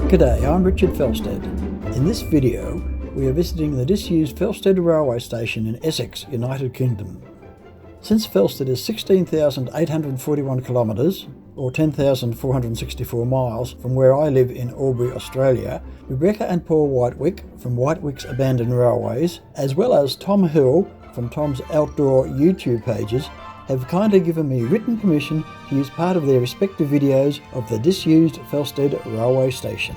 G'day, I'm Richard Felsted. In this video, we are visiting the disused Felsted railway station in Essex, United Kingdom. Since Felsted is 16,841 kilometres, or 10,464 miles from where I live in Albury, Australia, Rebecca and Paul Whitewick from Whitewick's Abandoned Railways, as well as Tom Hill from Tom's Outdoor YouTube pages, have kindly given me written permission to use part of their respective videos of the disused Felsted railway station.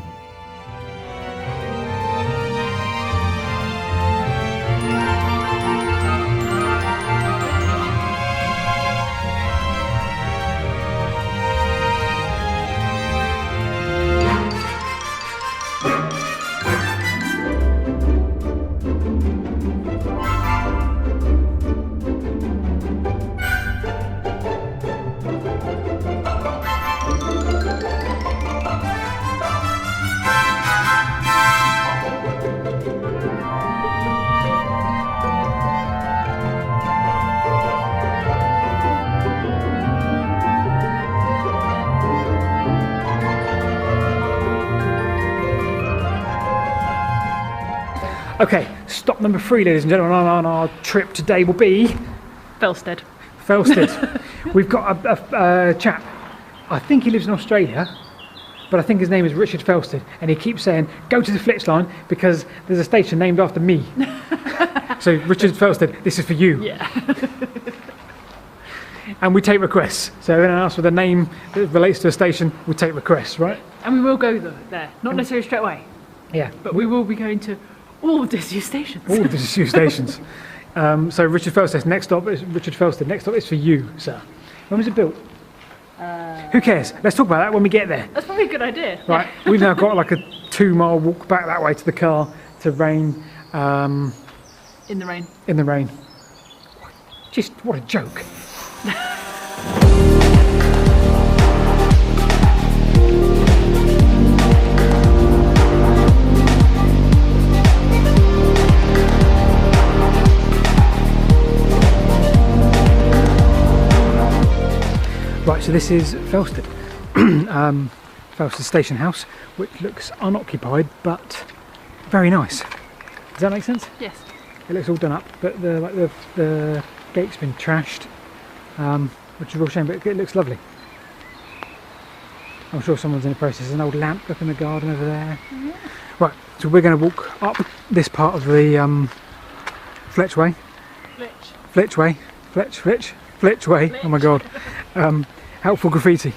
Okay, stop number 3, ladies and gentlemen, on our trip today will be Felsted. Felsted. We've got a chap, I think he lives in Australia, but I think his name is Richard Felsted, and he keeps saying, go to the Flitch line because there's a station named after me. So Richard Felsted, this is for you. Yeah. And we take requests. So if anyone asks for the name that relates to a station, we take requests, right? And we will go there. Not necessarily straight away, Yeah. but we will be going to all disused stations. All the disused stations. So Richard Felsted, next stop is Richard Felsted. Next stop is for you, sir. When was it built? Who cares? Let's talk about that when we get there. That's probably a good idea. Right, we've now got like a 2-mile walk back that way to the car to rain. In the rain. In the rain. Just what a joke. Right, so this is Felsted, Felsted Station House, which looks unoccupied but very nice. Does that make sense? Yes. It looks all done up, but the gate's been trashed, which is a real shame, but it looks lovely. I'm sure someone's in the process. There's an old lamp up in the garden over there. Yeah. Right, so we're going to walk up this part of the Fletchway. Flitchway. Oh my god. Helpful graffiti.